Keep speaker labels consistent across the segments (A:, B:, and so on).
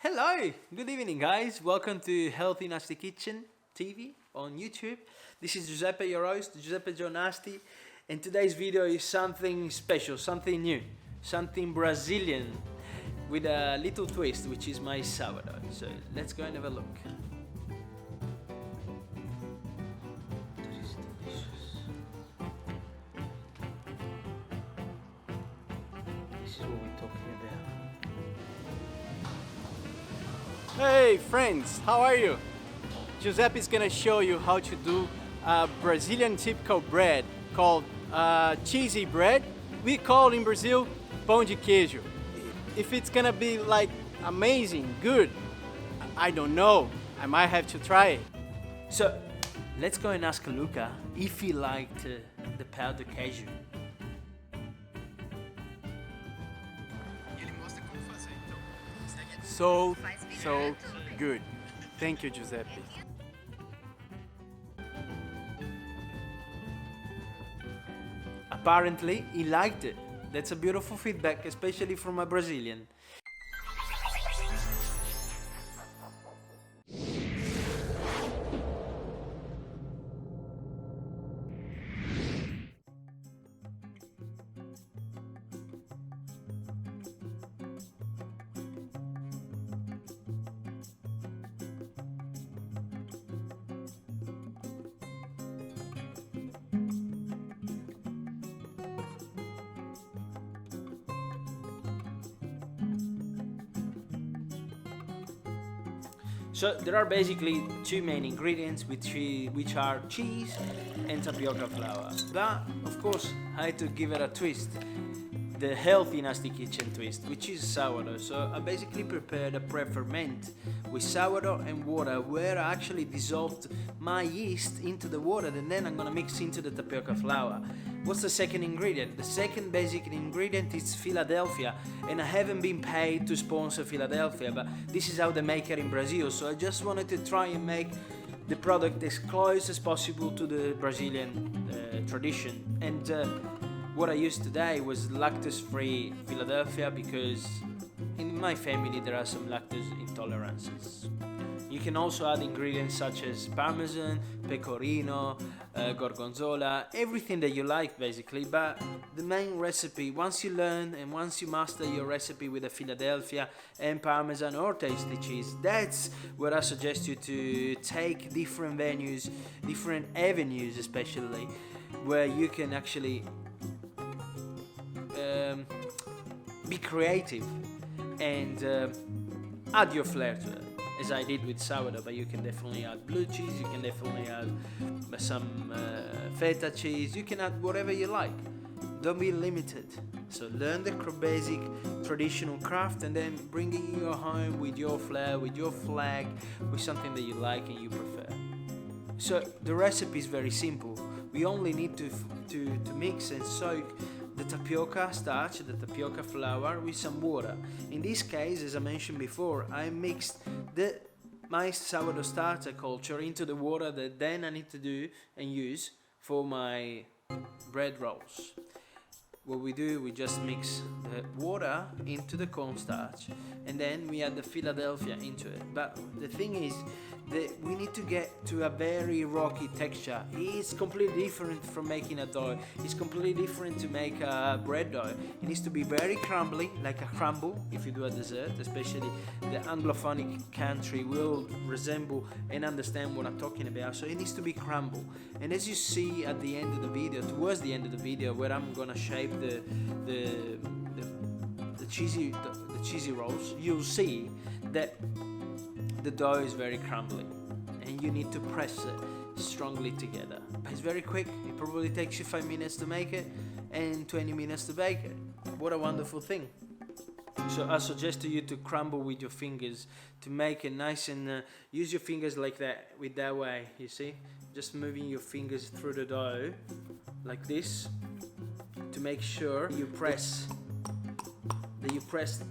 A: Hello, good evening guys, welcome to Healthy Nasty Kitchen TV on YouTube. This is Giuseppe, your host, Giuseppe Joe Nasty, and today's video is something special, something new, something Brazilian with a little twist, which is my sourdough. So let's go and have a look. This is delicious. This is what we're talking about.
B: Hey friends, how are you? Giuseppe is gonna show you how to do a Brazilian typical bread called cheesy bread. We call in Brazil pão de queijo. If it's gonna be like amazing, good, I don't know. I might have to try it.
A: So let's go and ask Luca if he liked the pão de queijo.
B: So good. Thank you, Giuseppe.
A: Apparently, he liked it. That's a beautiful feedback, especially from a Brazilian. So there are basically two main ingredients which are cheese and tapioca flour. But of course I had to give it a twist, the Healthy Nasty Kitchen twist, which is sourdough. So I basically prepared a pre-ferment with sourdough and water, where I actually dissolved my yeast into the water and then I'm gonna mix into the tapioca flour. What's the second ingredient? The second basic ingredient is Philadelphia, and I haven't been paid to sponsor Philadelphia, but this is how they make it in Brazil, so I just wanted to try and make the product as close as possible to the Brazilian tradition. And what I used today was lactose-free Philadelphia, because in my family there are some lactose intolerances. You can also add ingredients such as parmesan, pecorino, gorgonzola, everything that you like basically, but the main recipe, once you learn and once you master your recipe with the Philadelphia and parmesan or tasty cheese, that's where I suggest you to take different venues, different avenues especially, where you can actually be creative and add your flair to it, as I did with sourdough. But you can definitely add blue cheese, you can definitely add some feta cheese, you can add whatever you like. Don't be limited. So learn the basic traditional craft and then bring it in your home with your flair, with your flag, with something that you like and you prefer. So the recipe is very simple. We only need to mix and soak the tapioca starch, the tapioca flour, with some water. In this case, as I mentioned before, I mixed my sourdough starter culture into the water that then I need to do and use for my bread rolls. What we do, we just mix the water into the cornstarch and then we add the Philadelphia into it. But the thing is that we need to get to a very rocky texture. It's completely different from making a dough. It's completely different to make a bread dough. It needs to be very crumbly, like a crumble if you do a dessert, especially the Anglophonic country will resemble and understand what I'm talking about. So it needs to be crumble. And as you see at the end of the video, towards the end of the video, where I'm gonna shape the cheesy rolls, you'll see that the dough is very crumbly and you need to press it strongly together. But it's very quick. It probably takes you 5 minutes to make it and 20 minutes to bake it. What a wonderful thing. So I suggest to you to crumble with your fingers to make it nice, and use your fingers like that, with that way, you see? Just moving your fingers through the dough like this to make sure you press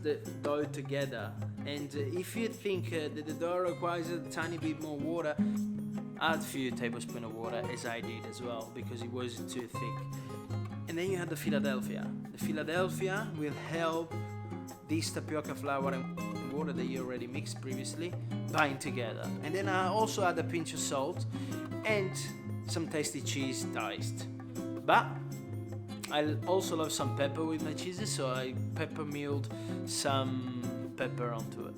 A: the dough together. And if you think that the dough requires a tiny bit more water, add a few tablespoons of water, as I did as well, because it was too thick. And then you have the Philadelphia. The Philadelphia will help this tapioca flour and water that you already mixed previously bind together. And then I also add a pinch of salt and some tasty cheese diced. But I also love some pepper with my cheeses, so I pepper milled some pepper onto it.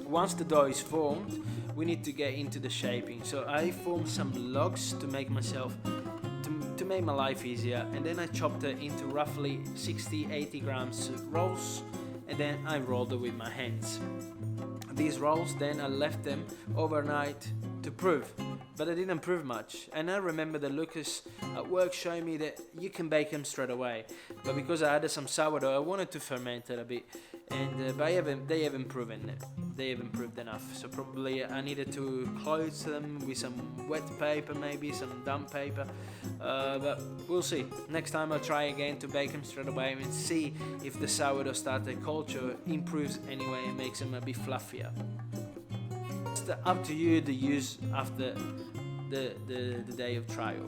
A: Once the dough is formed, we need to get into the shaping. So I formed some logs to make myself, to make my life easier, and then I chopped it into roughly 60-80 grams rolls, and then I rolled it with my hands. These rolls, then I left them overnight to prove, but I didn't prove much. And I remember that Lucas at work showed me that you can bake them straight away, but because I added some sourdough, I wanted to ferment it a bit, and but they haven't proven it. They haven't proved enough, so probably I needed to close them with some wet paper, maybe some damp paper, but we'll see. Next time I'll try again to bake them straight away and see if the sourdough starter culture improves anyway and makes them a bit fluffier. It's up to you to use after the day of trial.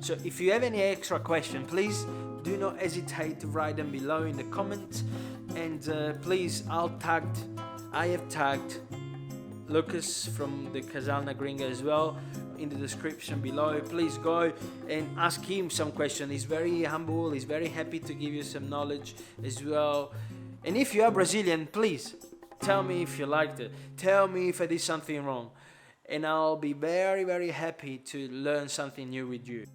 A: So if you have any extra question, please do not hesitate to write them below in the comments, and please, I have tagged Lucas from the casal gringa as well in the description below. Please go and ask him some questions. He's very humble, he's very happy to give you some knowledge as well. And if you are Brazilian, please tell me if you liked it, tell me if I did something wrong, and I'll be very, very happy to learn something new with you.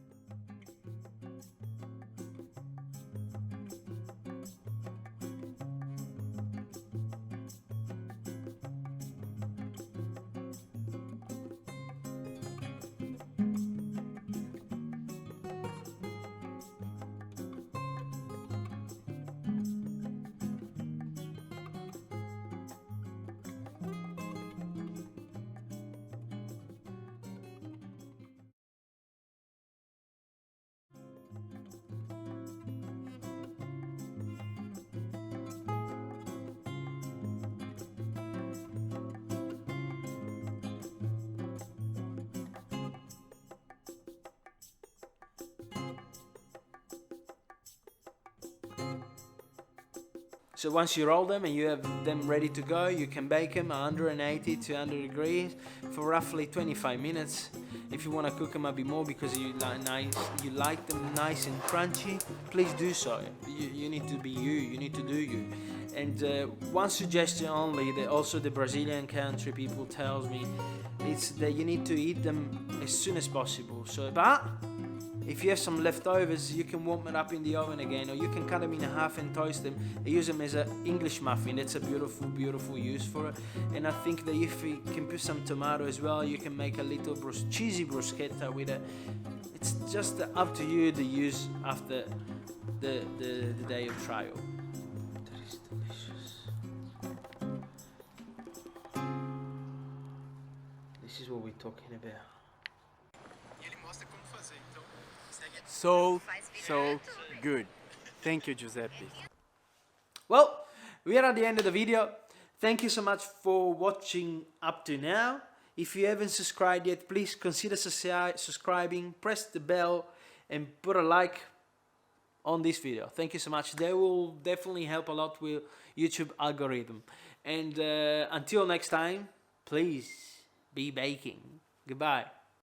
A: So once you roll them and you have them ready to go, you can bake them at 180 to 200 degrees for roughly 25 minutes. If you want to cook them a bit more because you like them nice and crunchy, please do so. You need to be you need to do you. And one suggestion only that also the Brazilian country people tells me, it's that you need to eat them as soon as possible. So, but if you have some leftovers, you can warm it up in the oven again, or you can cut them in half and toast them and use them as an English muffin. That's a beautiful, beautiful use for it. And I think that if you can put some tomato as well, you can make a little cheesy bruschetta with it. It's just up to you to use after the day of trial. That is delicious. This is what we're talking about.
B: So good. Thank you, Giuseppe.
A: Well, we are at the end of the video. Thank you so much for watching up to now. If you haven't subscribed yet, please consider subscribing, press the bell, and put a like on this video. Thank you so much. That will definitely help a lot with YouTube algorithm. And until next time, please be baking. Goodbye.